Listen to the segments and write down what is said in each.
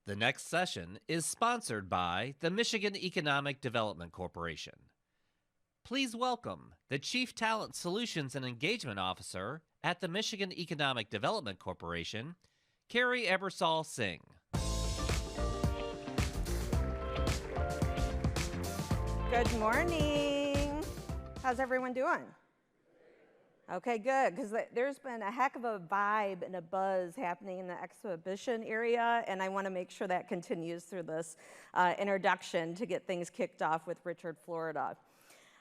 The next session is sponsored by the Michigan Economic Development Corporation. Please welcome the Chief Talent Solutions and Engagement Officer at the Michigan Economic Development Corporation, Kerry Ebersole Singh. Good morning. How's everyone doing? Okay, good, because there's been a heck of a vibe and a buzz happening in the exhibition area, and I want to make sure that continues through this introduction to get things kicked off with Richard, Florida.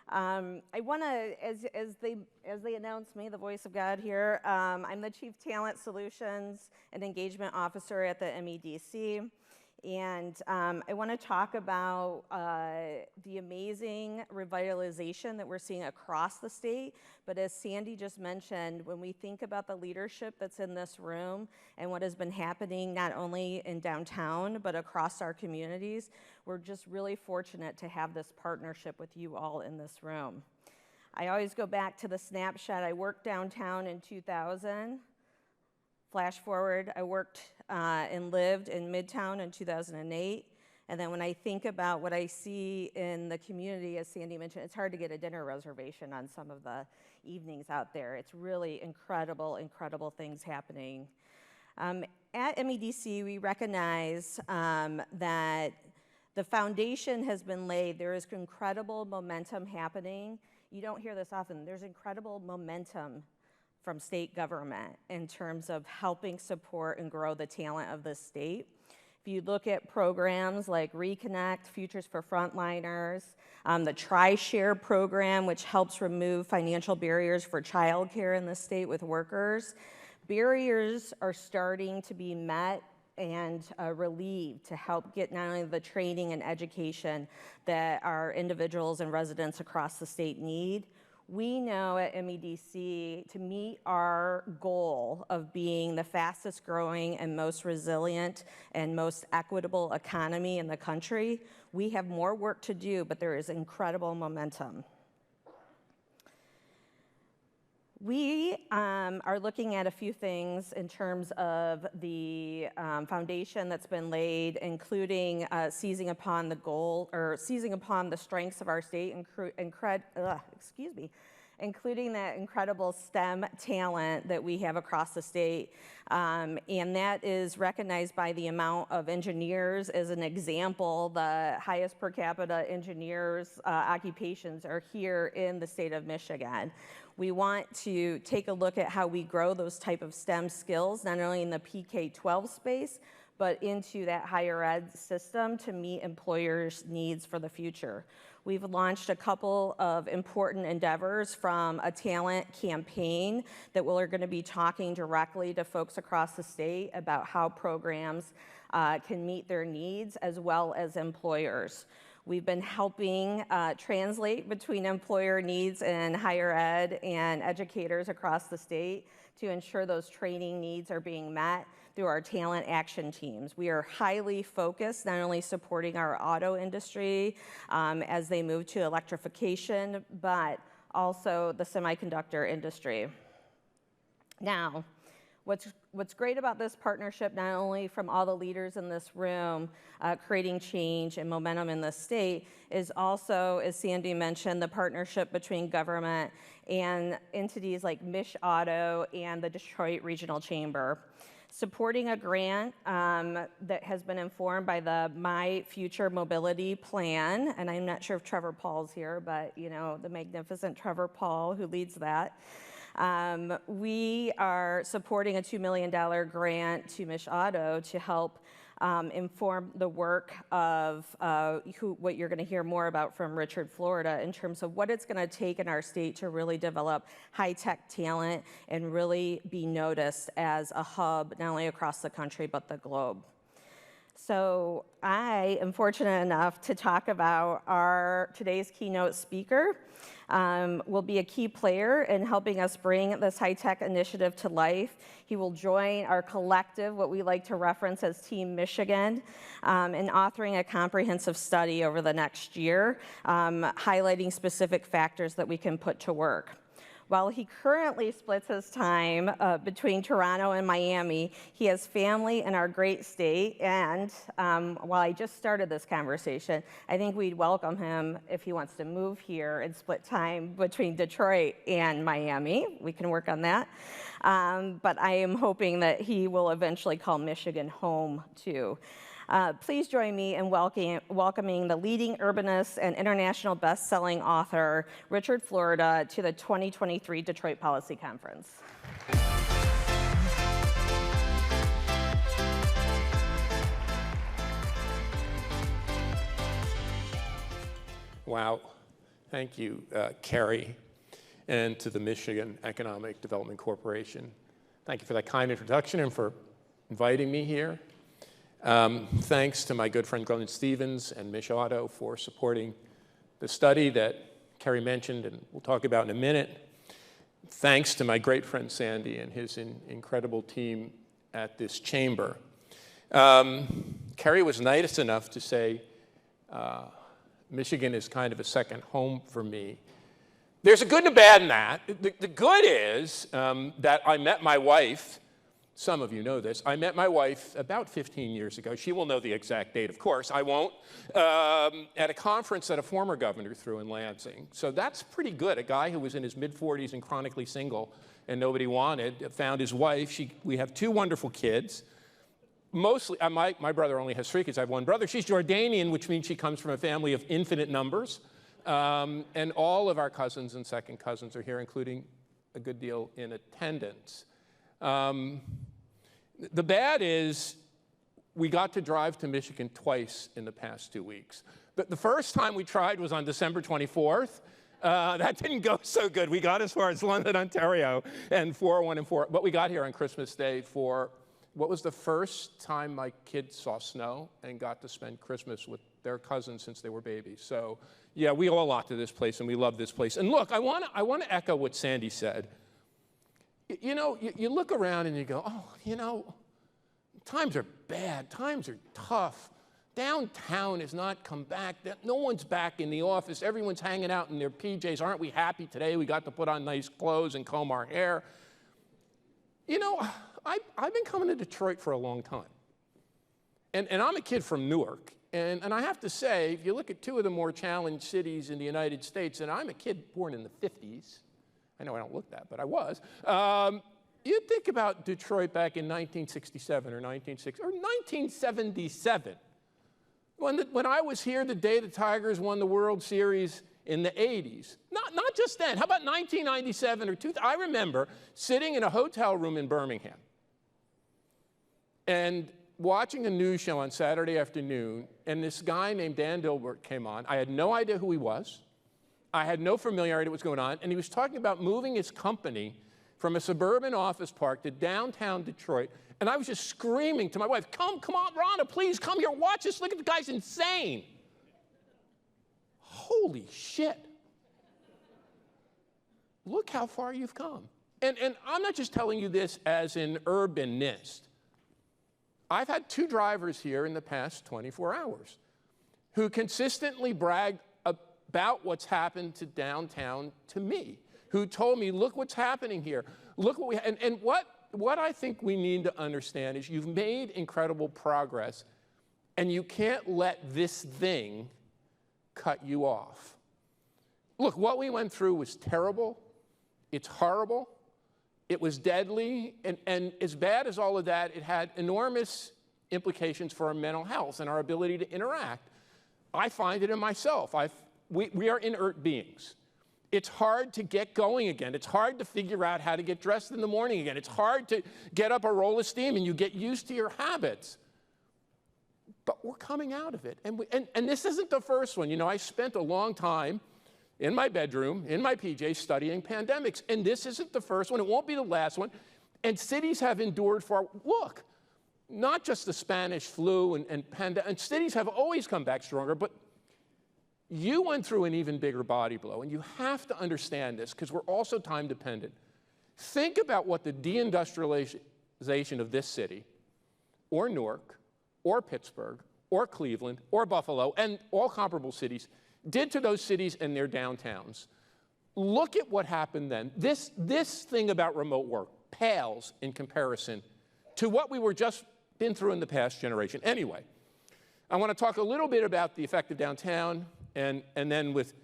I want to, as they announce me, the voice of God here, I'm the Chief Talent Solutions and Engagement Officer at the MEDC. And I want to talk about the amazing revitalization that we're seeing across the state. But as Sandy just mentioned, when we think about the leadership that's in this room and what has been happening not only in downtown, but across our communities, we're just really fortunate to have this partnership with you all in this room. I always go back to the snapshot. I worked downtown in 2000. Flash forward, I worked and lived in Midtown in 2008. And then when I think about what I see in the community, as Sandy mentioned, it's hard to get a dinner reservation on some of the evenings out there. It's really incredible, incredible things happening. At MEDC, we recognize that the foundation has been laid. There is incredible momentum happening. You don't hear this often. There's incredible momentum from state government in terms of helping support and grow the talent of the state. If you look at programs like Reconnect, Futures for Frontliners, the Tri-Share program, which helps remove financial barriers for childcare in the state with workers, barriers are starting to be met and relieved to help get not only the training and education that our individuals and residents across the state need. We know at MEDC, to meet our goal of being the fastest growing and most resilient and most equitable economy in the country, we have more work to do, but there is incredible momentum. We are looking at a few things in terms of the foundation that's been laid, including seizing upon the strengths of our state, including that incredible STEM talent that we have across the state. And that is recognized by the amount of engineers. As an example, the highest per capita engineers occupations are here in the state of Michigan. We want to take a look at how we grow those type of STEM skills, not only in the PK-12 space, but into that higher ed system to meet employers' needs for the future. We've launched a couple of important endeavors, from a talent campaign that we're going to be talking directly to folks across the state about how programs can meet their needs, as well as employers. We've been helping translate between employer needs and higher ed and educators across the state to ensure those training needs are being met through our talent action teams. We are highly focused, not only supporting our auto industry as they move to electrification, but also the semiconductor industry. Now, what's great about this partnership, not only from all the leaders in this room creating change and momentum in the state, is also, as Sandy mentioned, the partnership between government and entities like Mich Auto and the Detroit Regional Chamber. Supporting a grant that has been informed by the My Future Mobility Plan, and I'm not sure if Trevor Paul's here, but you know, the magnificent Trevor Paul who leads that. We are supporting a $2 million grant to Mich Auto to help inform the work of what you're going to hear more about from Richard, Florida, in terms of what it's going to take in our state to really develop high-tech talent and really be noticed as a hub, not only across the country, but the globe. So I am fortunate enough to talk about today's keynote speaker. Will be a key player in helping us bring this high-tech initiative to life. He will join our collective, what we like to reference as Team Michigan, in authoring a comprehensive study over the next year, highlighting specific factors that we can put to work. While he currently splits his time between Toronto and Miami, he has family in our great state, and while I just started this conversation, I think we'd welcome him if he wants to move here and split time between Detroit and Miami. We can work on that. But I am hoping that he will eventually call Michigan home, too. Please join me in welcoming the leading urbanist and international best-selling author, Richard Florida, to the 2023 Detroit Policy Conference. Wow. Thank you, Kerry, and to the Michigan Economic Development Corporation. Thank you for that kind introduction and for inviting me here. Thanks to my good friend Glenn Stevens and Mich Otto for supporting the study that Kerry mentioned and we'll talk about in a minute. Thanks to my great friend Sandy and his incredible team at this chamber. Kerry was nice enough to say Michigan is kind of a second home for me. There's a good and a bad in that. The good is that I met my wife. Some of you know this. I met my wife about 15 years ago. She will know the exact date, of course. I won't. At a conference that a former governor threw in Lansing. So that's pretty good. A guy who was in his mid-40s and chronically single and nobody wanted found his wife. We have two wonderful kids. Mostly, my brother only has 3 kids. I have one brother. She's Jordanian, which means she comes from a family of infinite numbers. And all of our cousins and second cousins are here, including a good deal in attendance. The bad is we got to drive to Michigan twice in the past 2 weeks. The first time we tried was on December 24th. That didn't go so good. We got as far as London, Ontario, and 401 and 4. But we got here on Christmas Day for what was the first time my kids saw snow and got to spend Christmas with their cousins since they were babies. So yeah, we owe a lot to this place, and we love this place. And look, I want to echo what Sandy said. You know, you look around and you go, oh, you know, times are bad, times are tough. Downtown has not come back. No one's back in the office. Everyone's hanging out in their PJs. Aren't we happy today? We got to put on nice clothes and comb our hair. You know, I've been coming to Detroit for a long time. And I'm a kid from Newark. And I have to say, if you look at 2 of the more challenged cities in the United States, and I'm a kid born in the 50s, I know I don't look that, but I was. You think about Detroit back in 1967 or 1977. When I was here the day the Tigers won the World Series in the 80s. Not just then. How about 1997 or 2000? I remember sitting in a hotel room in Birmingham and watching a news show on Saturday afternoon, and this guy named Dan Dilbert came on. I had no idea who he was. I had no familiarity with what's going on, and he was talking about moving his company from a suburban office park to downtown Detroit, and I was just screaming to my wife, come on, Rhonda, please come here, watch this, look at the guy's insane. Holy shit. Look how far you've come. And I'm not just telling you this as an urbanist. I've had 2 drivers here in the past 24 hours who consistently bragged about what's happened to downtown to me, who told me, look what's happening here. Look what we and what I think we need to understand is you've made incredible progress, and you can't let this thing cut you off. Look, what we went through was terrible. It's horrible. It was deadly. And as bad as all of that, it had enormous implications for our mental health and our ability to interact. I find it in myself. We are inert beings. It's hard to get going again. It's hard to figure out how to get dressed in the morning again. It's hard to get up a roll of steam and you get used to your habits. But we're coming out of it. And this isn't the first one. You know, I spent a long time in my bedroom, in my PJs, studying pandemics. And this isn't the first one. It won't be the last one. And cities have endured for, look, not just the Spanish flu and pandemic, and cities have always come back stronger, but you went through an even bigger body blow, and you have to understand this because we're also time dependent. Think about what the deindustrialization of this city, or Newark, or Pittsburgh, or Cleveland, or Buffalo, and all comparable cities, did to those cities and their downtowns. look at what happened then. This thing about remote work pales in comparison to what we were just been through in the past generation. Anyway, I want to talk a little bit about the effect of downtown, and then with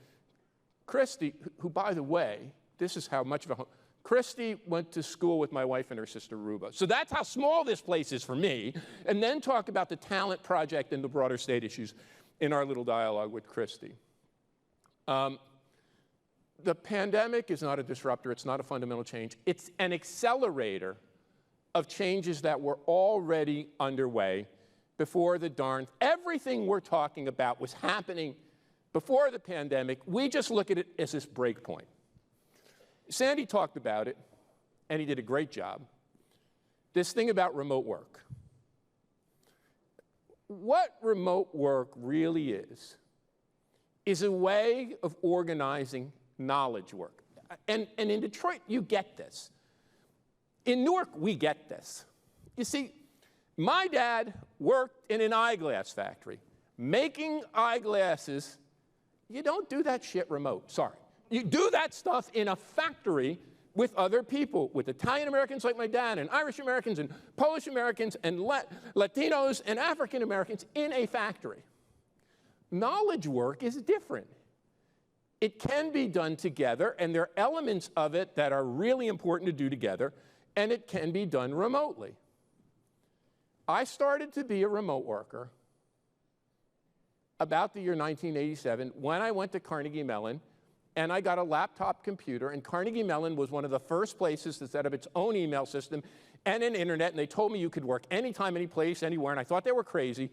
Christy, who, by the way, this is how much of a home. Christy went to school with my wife and her sister Ruba. So that's how small this place is for me. And then talk about the talent project and the broader state issues in our little dialogue with Christy. The pandemic is not a disruptor. It's not a fundamental change. It's an accelerator of changes that were already underway before the darn. Everything we're talking about was happening before the pandemic. We just look at it as this break point. Sandy talked about it, and he did a great job. This thing about remote work. What remote work really is a way of organizing knowledge work. And in Detroit, you get this. In Newark, we get this. You see, my dad worked in an eyeglass factory. Making eyeglasses, you don't do that shit remote, sorry. You do that stuff in a factory with other people, with Italian Americans like my dad, and Irish Americans, and Polish Americans, and Latinos, and African Americans in a factory. Knowledge work is different. It can be done together, and there are elements of it that are really important to do together, and it can be done remotely. I started to be a remote worker about the year 1987 when I went to Carnegie Mellon, and I got a laptop computer, and Carnegie Mellon was one of the first places to set up its own email system and an internet, and they told me you could work anytime, any place, anywhere, and I thought they were crazy.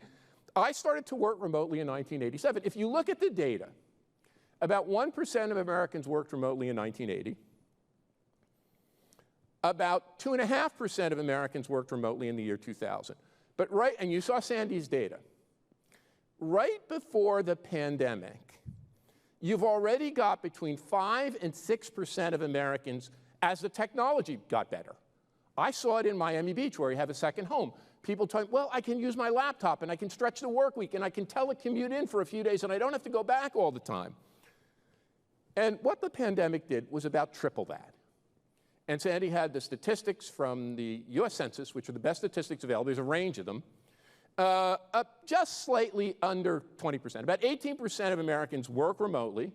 I started to work remotely in 1987. If you look at the data, about 1% of Americans worked remotely in 1980. About 2.5% of Americans worked remotely in the year 2000. But and you saw Sandy's data. Right before the pandemic, you've already got between 5 and 6% of Americans as the technology got better. I saw it in Miami Beach, where you have a second home. People talk, well, I can use my laptop, and I can stretch the work week, and I can telecommute in for a few days, and I don't have to go back all the time. And what the pandemic did was about triple that. And Sandy had the statistics from the US Census, which are the best statistics available. There's a range of them. Just slightly under 20%. About 18% of Americans work remotely.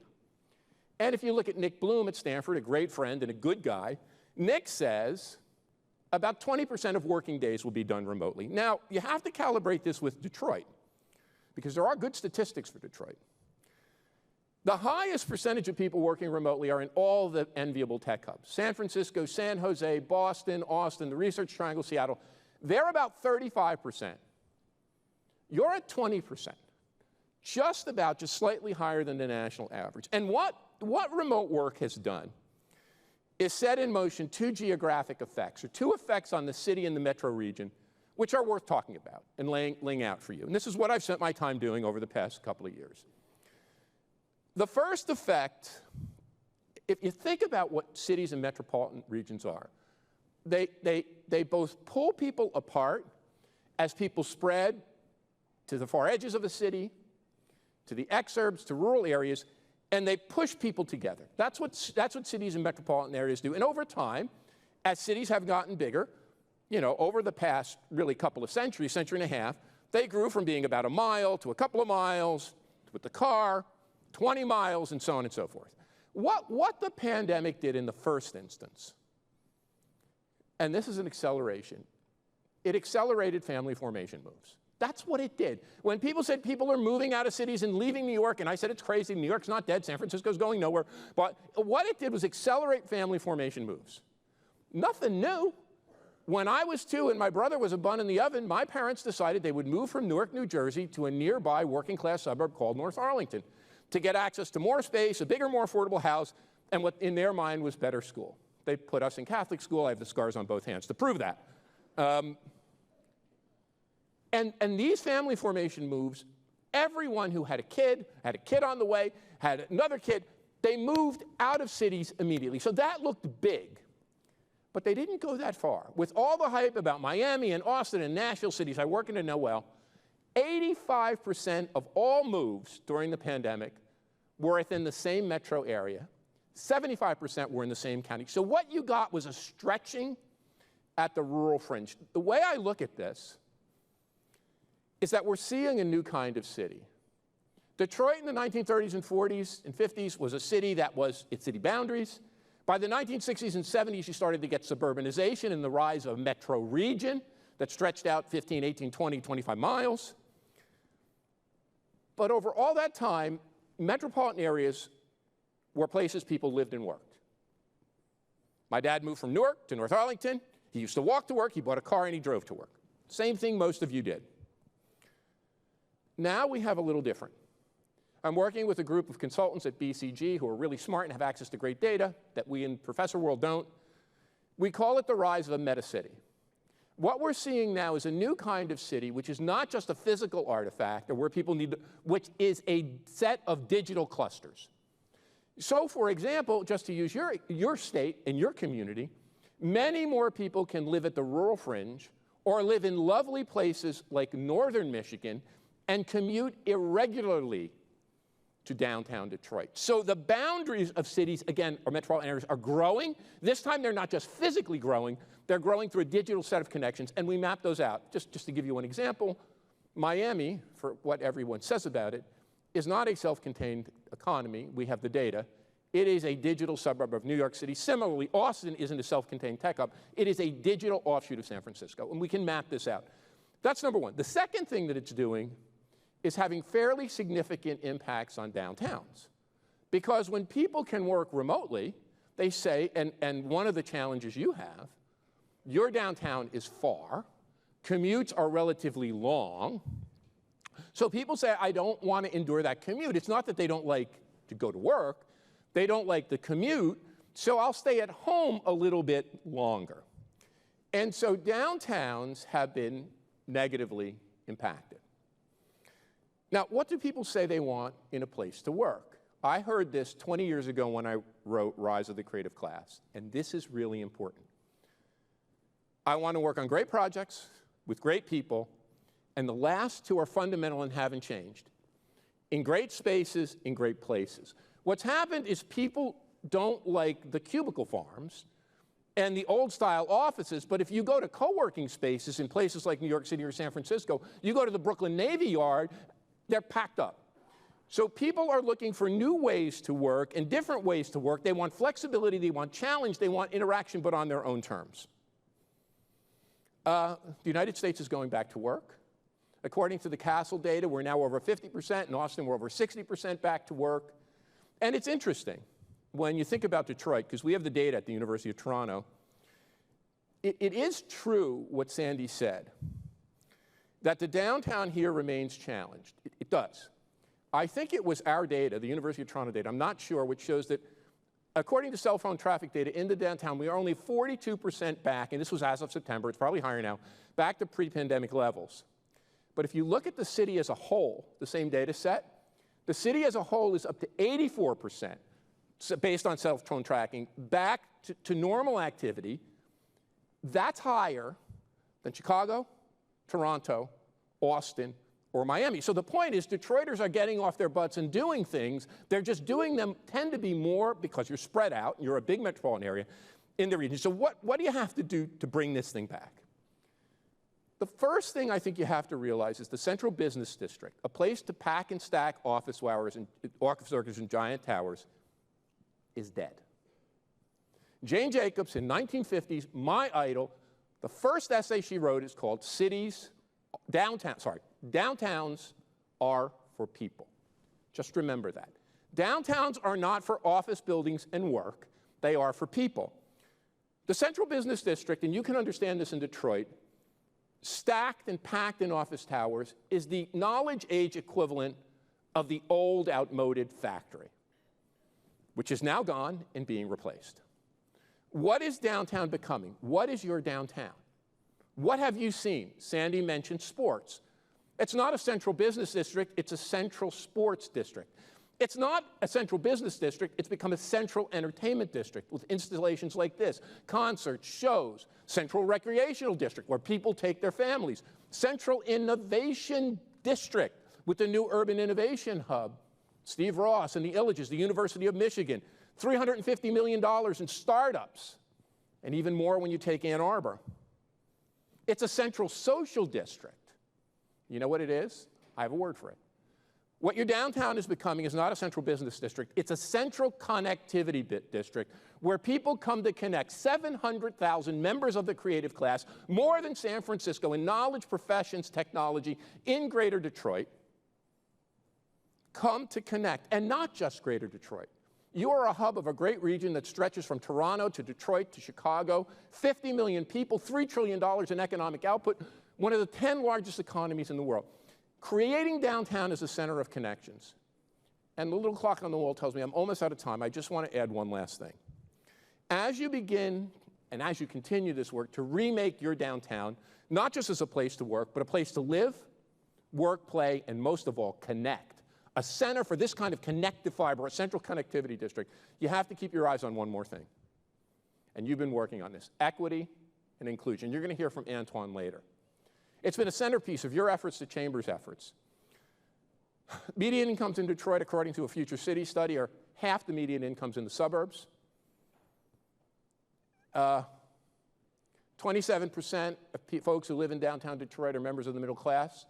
And if you look at Nick Bloom at Stanford, a great friend and a good guy, Nick says about 20% of working days will be done remotely. Now, you have to calibrate this with Detroit, because there are good statistics for Detroit. The highest percentage of people working remotely are in all the enviable tech hubs. San Francisco, San Jose, Boston, Austin, the Research Triangle, Seattle. They're about 35%. You're at 20%. Just slightly higher than the national average. And what remote work has done is set in motion two geographic effects, or two effects on the city and the metro region, which are worth talking about and laying out for you. And this is what I've spent my time doing over the past couple of years. The first effect, if you think about what cities and metropolitan regions are, they both pull people apart as people spread to the far edges of a city, to the exurbs, to rural areas, and they push people together. That's what cities and metropolitan areas do. And over time, as cities have gotten bigger, over the past really couple of centuries, century and a half, they grew from being about a mile to a couple of miles with the car, 20 miles, and so on and so forth. What the pandemic did in the first instance, and this is an acceleration, it accelerated family formation moves. That's what it did. When people said people are moving out of cities and leaving New York, and I said it's crazy, New York's not dead, San Francisco's going nowhere, but what it did was accelerate family formation moves. Nothing new. When I was 2 and my brother was a bun in the oven, my parents decided they would move from Newark, New Jersey to a nearby working-class suburb called North Arlington to get access to more space, a bigger, more affordable house, and what in their mind was better school. They put us in Catholic school. I have the scars on both hands to prove that. And these family formation moves, everyone who had a kid on the way, had another kid, they moved out of cities immediately. So that looked big. But they didn't go that far. With all the hype about Miami and Austin and Nashville, cities I work in and know well, 85% of all moves during the pandemic were within the same metro area. 75% were in the same county. So what you got was a stretching at the rural fringe. The way I look at this is that we're seeing a new kind of city. Detroit in the 1930s and 40s and 50s was a city that was its city boundaries. By the 1960s and 70s, you started to get suburbanization and the rise of a metro region that stretched out 15, 18, 20, 25 miles. But over all that time, metropolitan areas were places people lived and worked. My dad moved from Newark to North Arlington. He used to walk to work, he bought a car, and he drove to work. Same thing most of you did. Now we have a little different. I'm working with a group of consultants at BCG who are really smart and have access to great data that we in professor world don't. We call it the rise of a meta-city. What we're seeing now is a new kind of city, which is not just a physical artifact, or where people need, which is a set of digital clusters. So, for example, just to use your state and your community, many more people can live at the rural fringe or live in lovely places like northern Michigan and commute irregularly to downtown Detroit. So the boundaries of cities, again, or metropolitan areas, are growing. This time they're not just physically growing, they're growing through a digital set of connections, and we map those out. Just to give you one example, Miami, for what everyone says about it, is not a self-contained economy. We have the data. It is a digital suburb of New York City. Similarly, Austin isn't a self-contained tech hub. It is a digital offshoot of San Francisco, and we can map this out. That's number one. The second thing that it's doing is having fairly significant impacts on downtowns. Because when people can work remotely, they say, and one of the challenges you have, your downtown is far, commutes are relatively long, so people say, I don't want to endure that commute. It's not that they don't like to go to work, they don't like the commute, so I'll stay at home a little bit longer. And so downtowns have been negatively impacted. Now, what do people say they want in a place to work? I heard this 20 years ago when I wrote Rise of the Creative Class, and this is really important. I want to work on great projects with great people, and the last two are fundamental and haven't changed. In great spaces, in great places. What's happened is people don't like the cubicle farms and the old-style offices, but if you go to co-working spaces in places like New York City or San Francisco, you go to the Brooklyn Navy Yard, they're packed up. So people are looking for new ways to work and different ways to work. They want flexibility, they want challenge, they want interaction, but on their own terms. The United States is going back to work. According to the Castle data, we're now over 50%. In Austin, we're over 60% back to work. And it's interesting when you think about Detroit, because we have the data at the University of Toronto. It is true what Sandy said, that the downtown here remains challenged. It does. I think it was our data, the University of Toronto data, I'm not sure, which shows that according to cell phone traffic data in the downtown, we are only 42% back, and this was as of September, it's probably higher now, back to pre-pandemic levels. But if you look at the city as a whole, the same data set, the city as a whole is up to 84%, based on cell phone tracking, back to normal activity. That's higher than Chicago, Toronto, Austin, or Miami. So the point is, Detroiters are getting off their butts and doing things. They're just doing them, tend to be more, because you're spread out, and you're a big metropolitan area, in the region. So what do you have to do to bring this thing back? The first thing I think you have to realize is the central business district, a place to pack and stack office workers in giant towers, is dead. Jane Jacobs in 1950s, my idol, the first essay she wrote is called Downtowns are for people. Just remember that. Downtowns are not for office buildings and work. They are for people. The central business district, and you can understand this in Detroit, stacked and packed in office towers, is the knowledge age equivalent of the old outmoded factory, which is now gone and being replaced. What is downtown becoming? What is your downtown? What have you seen? Sandy mentioned sports. It's not a central business district, it's a central sports district. It's not a central business district, it's become a central entertainment district with installations like this, concerts, shows, central recreational district where people take their families, central innovation district with the new urban innovation hub, Steve Ross and the Illages, the University of Michigan, $350 million in startups, and even more when you take Ann Arbor. It's a central social district. You know what it is? I have a word for it. What your downtown is becoming is not a central business district. It's a central connectivity district where people come to connect. 700,000 members of the creative class, more than San Francisco in knowledge, professions, technology in Greater Detroit, come to connect. And not just Greater Detroit. You are a hub of a great region that stretches from Toronto to Detroit to Chicago. 50 million people, $3 trillion in economic output, one of the 10 largest economies in the world. Creating downtown as a center of connections. And the little clock on the wall tells me I'm almost out of time. I just want to add one last thing. As you begin and as you continue this work to remake your downtown, not just as a place to work, but a place to live, work, play, and most of all, connect. A center for this kind of connective fiber, a central connectivity district, you have to keep your eyes on one more thing. And you've been working on this, equity and inclusion. You're going to hear from Antoine later. It's been a centerpiece of your efforts, the Chamber's efforts. Median incomes in Detroit, according to a Future City study, are half the median incomes in the suburbs. 27% of folks who live in downtown Detroit are members of the middle class,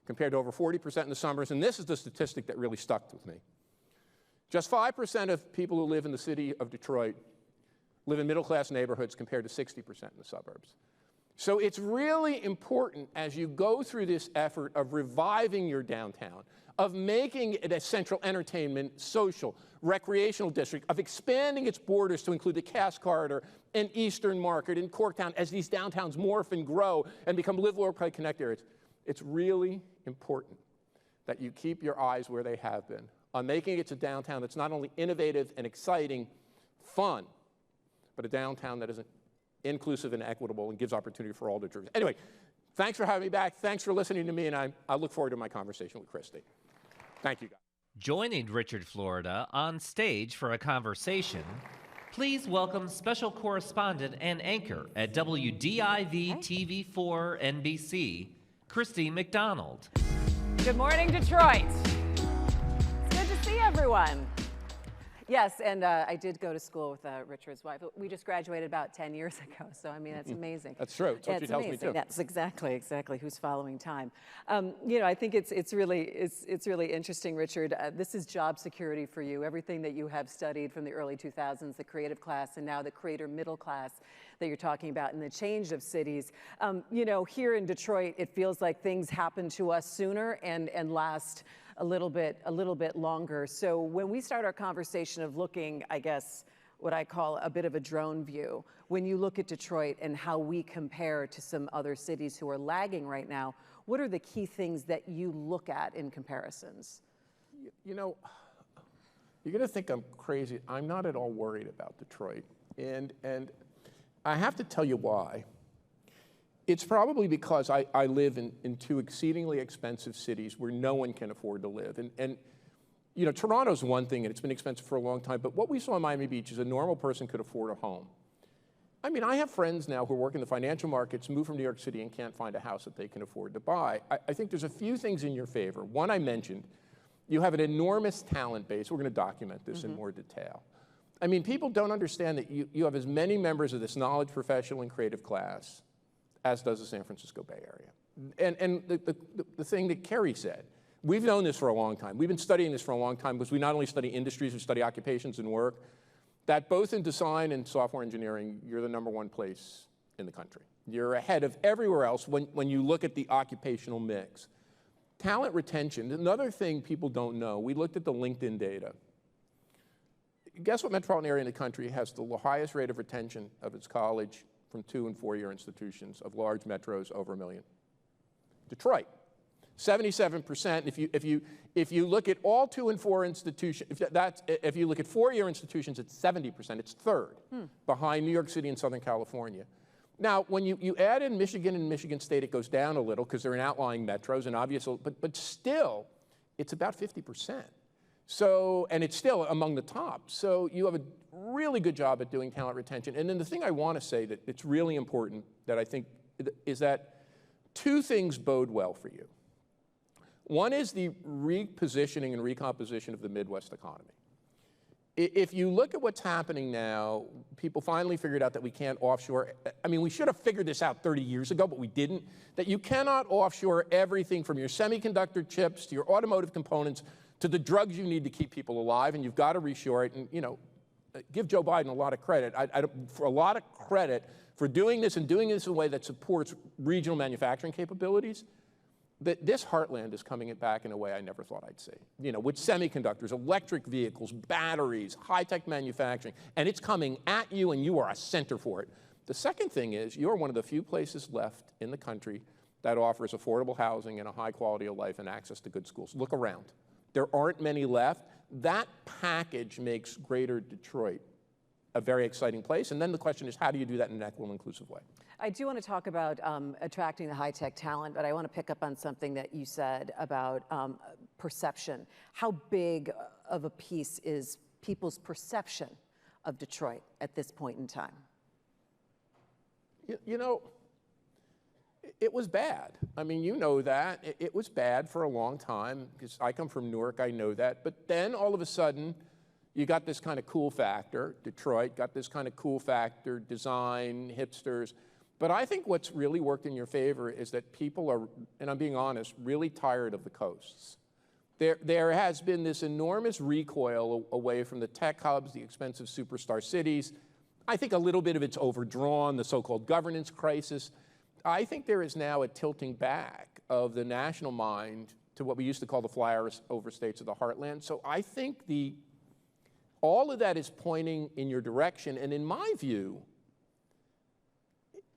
compared to over 40% in the suburbs. And this is the statistic that really stuck with me. Just 5% of people who live in the city of Detroit live in middle-class neighborhoods, compared to 60% in the suburbs. So it's really important as you go through this effort of reviving your downtown, of making it a central entertainment, social, recreational district, of expanding its borders to include the Cass Corridor and Eastern Market and Corktown as these downtowns morph and grow and become live, work, play, connect areas. It's really important that you keep your eyes where they have been on making it a downtown that's not only innovative and exciting, fun, but a downtown that isn't inclusive and equitable and gives opportunity for all Detroiters. Anyway, thanks for having me back. Thanks for listening to me, and I look forward to my conversation with Christy. Thank you, guys. Joining Richard Florida on stage for a conversation, please welcome special correspondent and anchor at WDIV-TV 4 NBC, Christy McDonald. Good morning, Detroit. It's good to see everyone. Yes, and I did go to school with Richard's wife. We just graduated about 10 years ago, so I mean, that's amazing. That's true. That's what she tells me too. That's exactly who's following time. You know, I think it's really interesting, Richard. This is job security for you. Everything that you have studied from the early 2000s, the creative class, and now the creator middle class that you're talking about, and the change of cities. You know, here in Detroit, it feels like things happen to us sooner and last a little bit longer. So when we start our conversation of looking, I guess, what I call a bit of a drone view, when you look at Detroit and how we compare to some other cities who are lagging right now, what are the key things that you look at in comparisons? You know, you're going to think I'm crazy. I'm not at all worried about Detroit. And I have to tell you why. It's probably because I live in two exceedingly expensive cities where no one can afford to live. And you know, Toronto's one thing, and it's been expensive for a long time, but what we saw in Miami Beach is a normal person could afford a home. I mean, I have friends now who work in the financial markets, move from New York City, and can't find a house that they can afford to buy. I think there's a few things in your favor. One I mentioned, you have an enormous talent base. We're going to document this in more detail. I mean, people don't understand that you have as many members of this knowledge, professional, and creative class as does the San Francisco Bay Area. And the thing that Kerry said, we've known this for a long time. We've been studying this for a long time because we not only study industries, we study occupations and work, that both in design and software engineering, you're the #1 place in the country. You're ahead of everywhere else when you look at the occupational mix. Talent retention, another thing people don't know, we looked at the LinkedIn data. Guess what metropolitan area in the country has the highest rate of retention of its college from 2- and 4-year institutions of large metros over 1 million? Detroit, 77%. If you look at all 2- and 4 institutions, if you look at 4-year institutions, it's 70%. It's third, behind New York City and Southern California. Now, when you add in Michigan and Michigan State, it goes down a little because they're in outlying metros, and obviously, but still, it's about 50%. So, and it's still among the top. So you have a really good job at doing talent retention. And then the thing I want to say that it's really important that I think is that two things bode well for you. One is the repositioning and recomposition of the Midwest economy. If you look at what's happening now, people finally figured out that we can't offshore. I mean, we should have figured this out 30 years ago, but we didn't. That you cannot offshore everything from your semiconductor chips to your automotive components to the drugs you need to keep people alive, and you've got to reshore it. And, you know, give Joe Biden a lot of credit, for a lot of credit for doing this and doing this in a way that supports regional manufacturing capabilities. That this heartland is coming back in a way I never thought I'd see. You know, with semiconductors, electric vehicles, batteries, high-tech manufacturing, and it's coming at you, and you are a center for it. The second thing is you're one of the few places left in the country that offers affordable housing and a high quality of life and access to good schools. Look around. There aren't many left. That package makes greater Detroit a very exciting place. And then the question is, how do you do that in an equitable, inclusive way? I do want to talk about attracting the high-tech talent, but I want to pick up on something that you said about perception. How big of a piece is people's perception of Detroit at this point in time? You know, it was bad. I mean, you know that. It was bad for a long time, because I come from Newark, I know that. But then all of a sudden, you got this kind of cool factor. Detroit got this kind of cool factor, design, hipsters. But I think what's really worked in your favor is that people are, and I'm being honest, really tired of the coasts. There has been this enormous recoil away from the tech hubs, the expensive superstar cities. I think a little bit of it's overdrawn, the so-called governance crisis. I think there is now a tilting back of the national mind to what we used to call the flyover states of the heartland. So I think all of that is pointing in your direction. And in my view,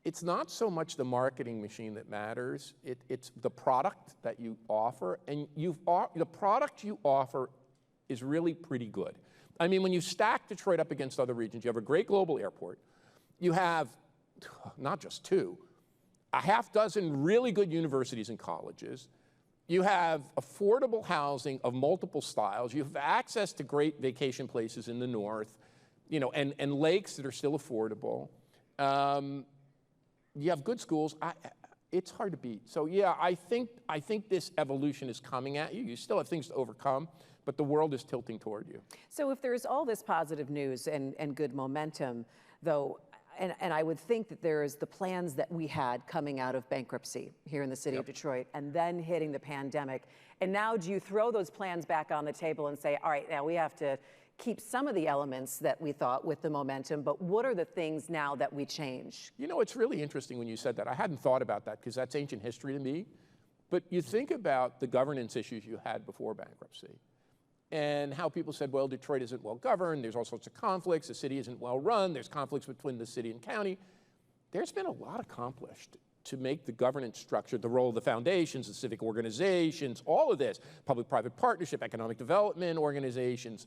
it's not so much the marketing machine that matters. It's the product that you offer. And the product you offer is really pretty good. I mean, when you stack Detroit up against other regions, you have a great global airport. You have not just two, a half dozen really good universities and colleges. You have affordable housing of multiple styles. You have access to great vacation places in the north, you know, and lakes that are still affordable. You have good schools. It's hard to beat. So yeah, I think this evolution is coming at you. You still have things to overcome, but the world is tilting toward you. So if there's all this positive news and good momentum, though, and I would think that there is the plans that we had coming out of bankruptcy here in the city of Detroit, and then hitting the pandemic. And now do you throw those plans back on the table and say, all right, now we have to keep some of the elements that we thought with the momentum, but what are the things now that we change? You know, it's really interesting when you said that. I hadn't thought about that because that's ancient history to me. But you think about the governance issues you had before bankruptcy and how people said, well, Detroit isn't well governed, there's all sorts of conflicts, the city isn't well run, there's conflicts between the city and county. There's been a lot accomplished to make the governance structure, the role of the foundations, the civic organizations, all of this, public-private partnership, economic development organizations.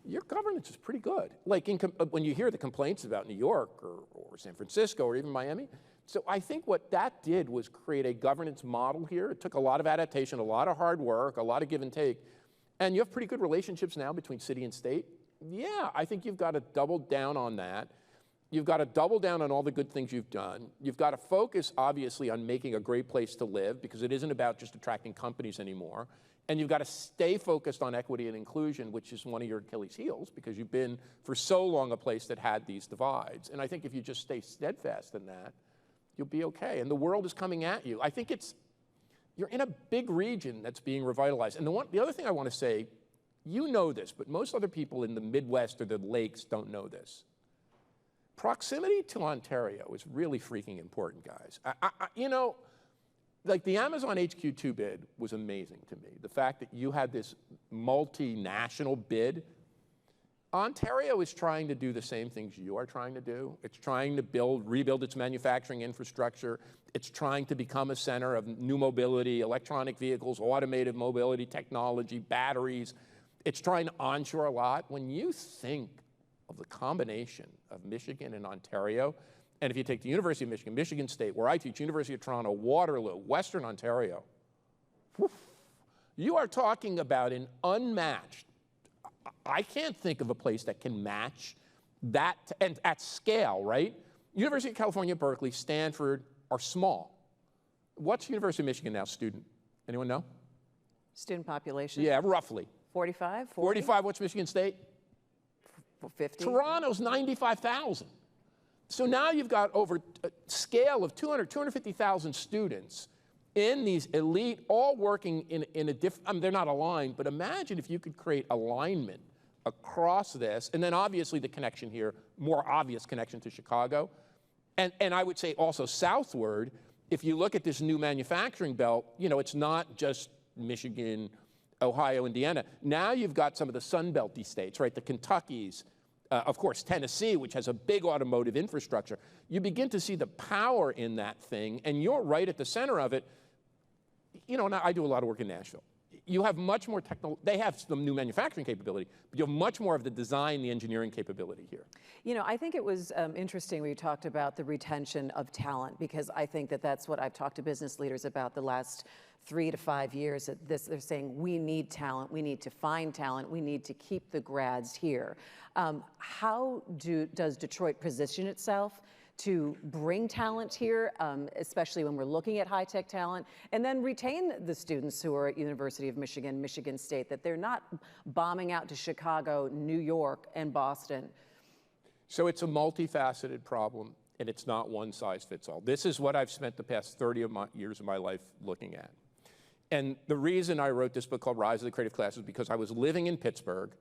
Your governance is pretty good. Like when you hear the complaints about New York or San Francisco or even Miami. So I think what that did was create a governance model here. It took a lot of adaptation, a lot of hard work, a lot of give and take. And you have pretty good relationships now between city and state. Yeah, I think you've got to double down on that. You've got to double down on all the good things you've done. You've got to focus, obviously, on making a great place to live, because it isn't about just attracting companies anymore. And you've got to stay focused on equity and inclusion, which is one of your Achilles heels, because you've been for so long a place that had these divides. And I think if you just stay steadfast in that, you'll be okay. And the world is coming at you. I think you're in a big region that's being revitalized. And the other thing I want to say, you know this, but most other people in the Midwest or the lakes don't know this. Proximity to Ontario is really freaking important, guys. You know, like the Amazon HQ2 bid was amazing to me. The fact that you had this multinational bid. Ontario is trying to do the same things you are trying to do. It's trying to rebuild its manufacturing infrastructure. It's trying to become a center of new mobility, electronic vehicles, automated mobility, technology, batteries. It's trying to onshore a lot. When you think of the combination of Michigan and Ontario, and if you take the University of Michigan, Michigan State, where I teach, University of Toronto, Waterloo, Western Ontario, you are talking about an unmatched, I can't think of a place that can match that, and at scale, right? University of California, Berkeley, Stanford are small. What's University of Michigan now, student? Anyone know? Student population? Yeah, roughly. 45? 40? 45, what's Michigan State? 50? Toronto's 95,000. So now you've got over a scale of 250,000 students in these elite, all working in a different, I mean, they're not aligned, but imagine if you could create alignment across this, and then obviously the connection here, more obvious connection to Chicago. And I would say also southward, if you look at this new manufacturing belt, you know, it's not just Michigan, Ohio, Indiana. Now you've got some of the Sun Belty states, right? The Kentuckys, of course, Tennessee, which has a big automotive infrastructure. You begin to see the power in that thing, and you're right at the center of it. You know, now I do a lot of work in Nashville. You have much more they have some new manufacturing capability, but you have much more of the design, the engineering capability here. You know, I think it was interesting when you talked about the retention of talent, because I think that that's what I've talked to business leaders about the last 3 to 5 years. They're saying we need talent, we need to find talent, we need to keep the grads here. How does Detroit position itself to bring talent here, especially when we're looking at high-tech talent, and then retain the students who are at University of Michigan, Michigan State, that they're not bombing out to Chicago, New York, and Boston? So it's a multifaceted problem, and it's not one size fits all. This is what I've spent the past 30 years of my life looking at. And the reason I wrote this book called Rise of the Creative Class is because I was living in Pittsburgh,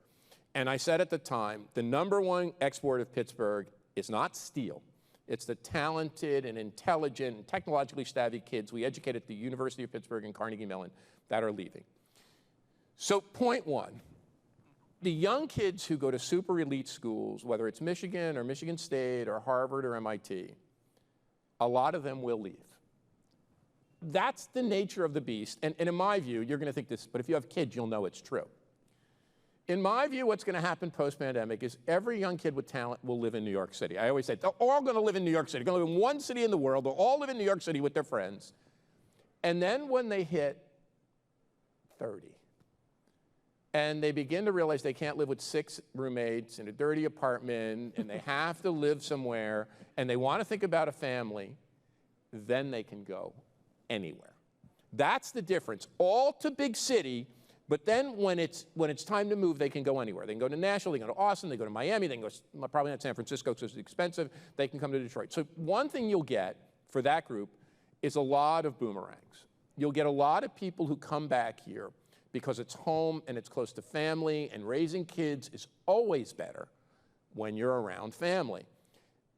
and I said at the time, the #1 export of Pittsburgh is not steel. It's the talented and intelligent and technologically savvy kids we educate at the University of Pittsburgh and Carnegie Mellon that are leaving. So point one, the young kids who go to super elite schools, whether it's Michigan or Michigan State or Harvard or MIT, a lot of them will leave. That's the nature of the beast. And in my view, you're going to think this, but if you have kids, you'll know it's true. In my view, what's going to happen post-pandemic is every young kid with talent will live in New York City. I always say, they're all going to live in New York City. They're going to live in one city in the world. They'll all live in New York City with their friends. And then when they hit 30, and they begin to realize they can't live with 6 roommates in a dirty apartment, and they have to live somewhere, and they want to think about a family, then they can go anywhere. That's the difference. All to big city. But then when it's time to move, they can go anywhere. They can go to Nashville, they can go to Austin, they can go to Miami, they can go, probably not San Francisco because it's expensive, they can come to Detroit. So one thing you'll get for that group is a lot of boomerangs. You'll get a lot of people who come back here because it's home and it's close to family, and raising kids is always better when you're around family.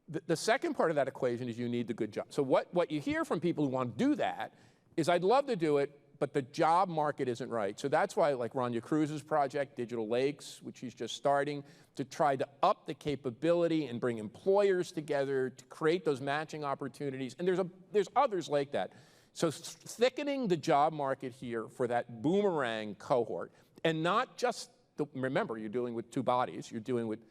The second part of that equation is you need the good job. So what you hear from people who want to do that is, I'd love to do it, but the job market isn't right. So that's why, like Rania Cruz's project, Digital Lakes, which he's just starting, to try to up the capability and bring employers together to create those matching opportunities. And there's others like that. So thickening the job market here for that boomerang cohort, and not just, remember, you're dealing with 2 bodies, you're dealing with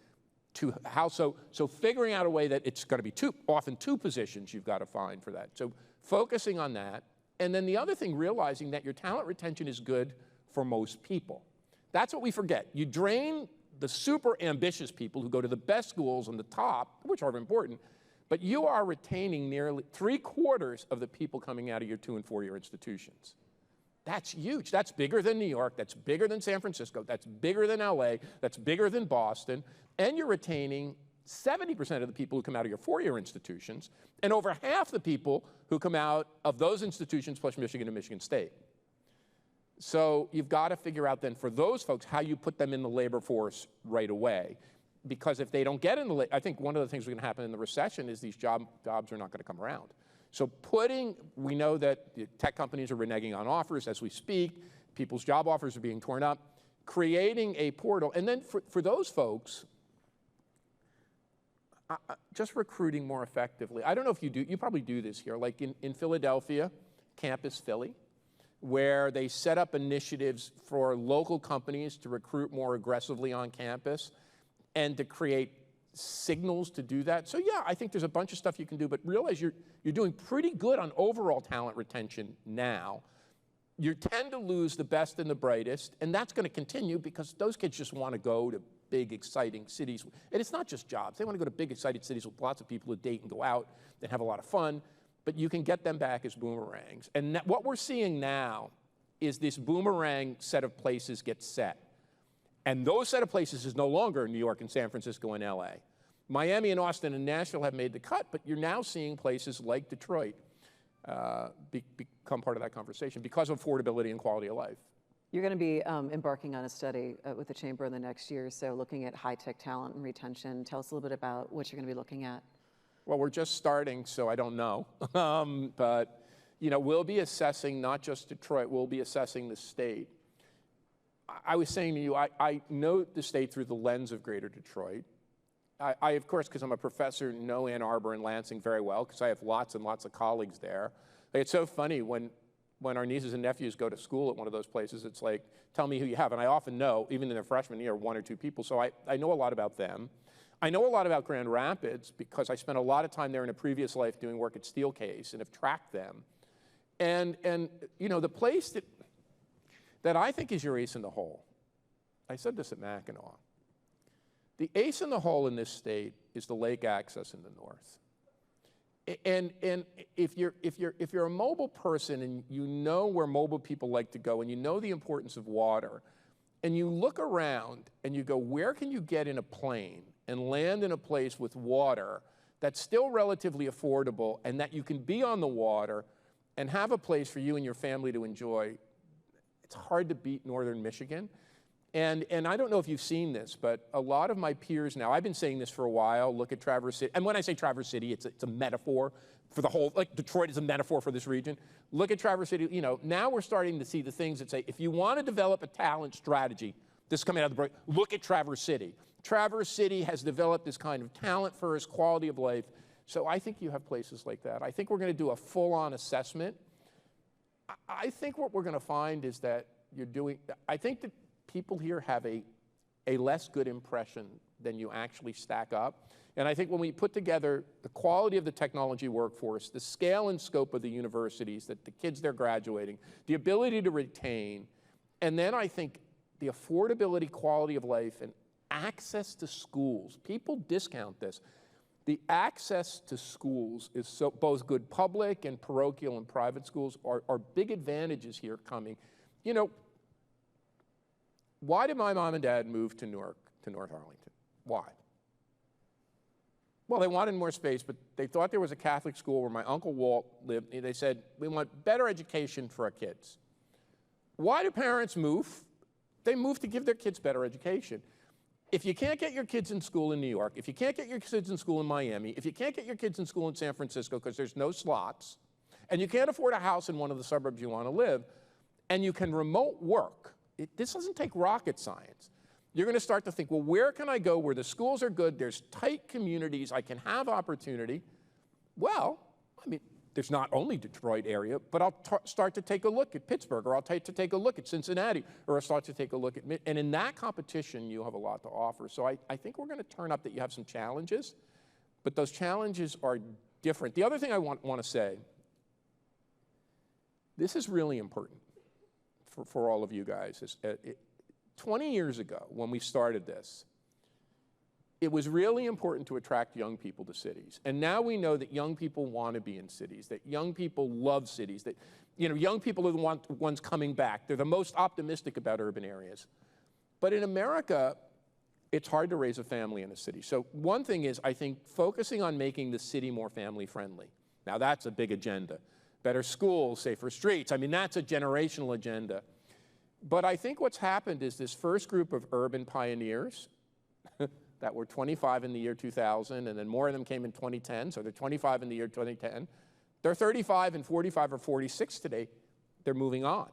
2 households. So figuring out a way that it's going to be often two positions you've got to find for that. So focusing on that. And then the other thing, realizing that your talent retention is good for most people. That's what we forget. You drain the super ambitious people who go to the best schools on the top, which are important, but you are retaining nearly 3/4 of the people coming out of your 2- and 4-year institutions. That's huge. That's bigger than New York. That's bigger than San Francisco. That's bigger than LA. That's bigger than Boston. And you're retaining 70% of the people who come out of your 4-year institutions, and over half the people who come out of those institutions plus Michigan and Michigan State. So you've got to figure out then for those folks how you put them in the labor force right away. Because if they don't get in the I think one of the things that's going to happen in the recession is these jobs are not going to come around. So we know that the tech companies are reneging on offers as we speak. People's job offers are being torn up. Creating a portal, and then for those folks, just recruiting more effectively. I don't know if you do, you probably do this here, like in Philadelphia, Campus Philly, where they set up initiatives for local companies to recruit more aggressively on campus and to create signals to do that. So yeah, I think there's a bunch of stuff you can do, but realize you're doing pretty good on overall talent retention now. You tend to lose the best and the brightest, and that's going to continue because those kids just want to go to big, exciting cities. And it's not just jobs. They want to go to big, exciting cities with lots of people to date and go out and have a lot of fun, but you can get them back as boomerangs. And what we're seeing now is this boomerang set of places get set. And those set of places is no longer New York and San Francisco and LA. Miami and Austin and Nashville have made the cut, but you're now seeing places like Detroit become part of that conversation because of affordability and quality of life. You're going to be embarking on a study with the Chamber in the next year or so, looking at high-tech talent and retention. Tell us a little bit about what you're going to be looking at. Well, we're just starting, so I don't know. But, you know, we'll be assessing not just Detroit, we'll be assessing the state. I was saying to you, I know the state through the lens of Greater Detroit. I of course, because I'm a professor, know Ann Arbor and Lansing very well, because I have lots and lots of colleagues there. Like, it's so funny when our nieces and nephews go to school at one of those places, it's like, tell me who you have. And I often know, even in their freshman year, 1 or 2 people. So I know a lot about them. I know a lot about Grand Rapids because I spent a lot of time there in a previous life doing work at Steelcase and have tracked them. And you know, the place that I think is your ace in the hole, I said this at Mackinac, the ace in the hole in this state is the lake access in the north. And if you're a mobile person and you know where mobile people like to go and you know the importance of water, and you look around and you go, where can you get in a plane and land in a place with water that's still relatively affordable and that you can be on the water and have a place for you and your family to enjoy? It's hard to beat northern Michigan. And I don't know if you've seen this, but a lot of my peers now, I've been saying this for a while, look at Traverse City. And when I say Traverse City, it's a metaphor for the whole, like Detroit is a metaphor for this region. Look at Traverse City, you know, now we're starting to see the things that say, if you want to develop a talent strategy, this is coming out of the break, look at Traverse City. Traverse City has developed this kind of talent first, quality of life. So I think you have places like that. I think we're going to do a full-on assessment. I think what we're going to find is that I think that people here have a less good impression than you actually stack up. And I think when we put together the quality of the technology workforce, the scale and scope of the universities, that the kids they're graduating, the ability to retain, and then I think the affordability, quality of life, and access to schools. People discount this. The access to schools is so both good public and parochial and private schools are big advantages here coming. You know, why did my mom and dad move to North Arlington? Why? Well, they wanted more space, but they thought there was a Catholic school where my Uncle Walt lived. They said, we want better education for our kids. Why do parents move? They move to give their kids better education. If you can't get your kids in school in New York, if you can't get your kids in school in Miami, if you can't get your kids in school in San Francisco because there's no slots, and you can't afford a house in one of the suburbs you want to live, and you can remote work, this doesn't take rocket science. You're going to start to think, well, where can I go where the schools are good, there's tight communities, I can have opportunity? Well, I mean, there's not only Detroit area, but I'll start to take a look at Pittsburgh, or I'll take a look at Cincinnati, or I'll start to take a look at, and in that competition, you have a lot to offer. So I think we're going to turn up that you have some challenges, but those challenges are different. The other thing I want to say, this is really important for all of you guys, is 20 years ago, when we started this, it was really important to attract young people to cities. And now we know that young people want to be in cities, that young people love cities, that young people are the ones coming back. They're the most optimistic about urban areas. But in America, it's hard to raise a family in a city. So one thing is, I think, focusing on making the city more family friendly. Now that's a big agenda. Better schools, safer streets. I mean, that's a generational agenda. But I think what's happened is this first group of urban pioneers that were 25 in the year 2000, and then more of them came in 2010, so they're 25 in the year 2010. They're 35 and 45 or 46 today. They're moving on.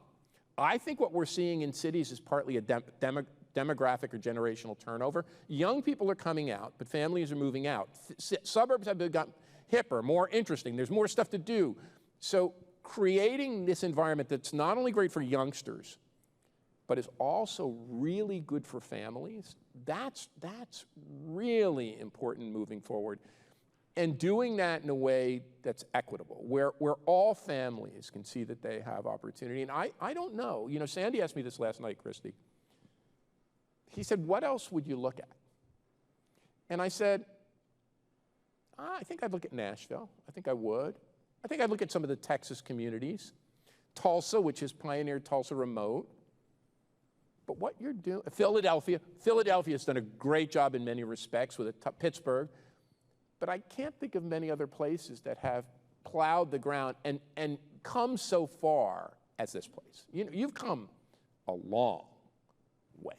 I think what we're seeing in cities is partly a demographic or generational turnover. Young people are coming out, but families are moving out. Suburbs have become hipper, more interesting. There's more stuff to do. So creating this environment that's not only great for youngsters, but is also really good for families, that's really important moving forward. And doing that in a way that's equitable, where all families can see that they have opportunity. And I don't know, Sandy asked me this last night, Christy. He said, what else would you look at? And I said, I think I'd look at Nashville. I think I would. I think I'd look at some of the Texas communities. Tulsa, which has pioneered Tulsa Remote. But what you're doing, Philadelphia's done a great job in many respects with Pittsburgh, but I can't think of many other places that have plowed the ground and come so far as this place. You know, you've come a long way.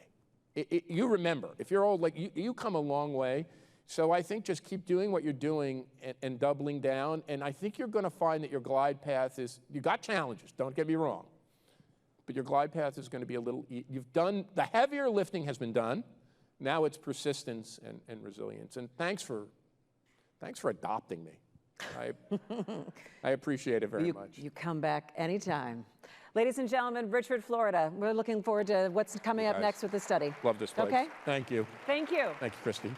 You remember, if you're old, like you come a long way. So I think just keep doing what you're doing and doubling down. And I think you're going to find that your glide path is, you got challenges, don't get me wrong. But your glide path is going to be a little, you've done, the heavier lifting has been done. Now it's persistence and resilience. And thanks for adopting me. I appreciate it very much. You come back anytime. Ladies and gentlemen, Richard, Florida. We're looking forward to what's coming up next with the study. Love this place. Okay? Thank you. Thank you. Thank you, Christy.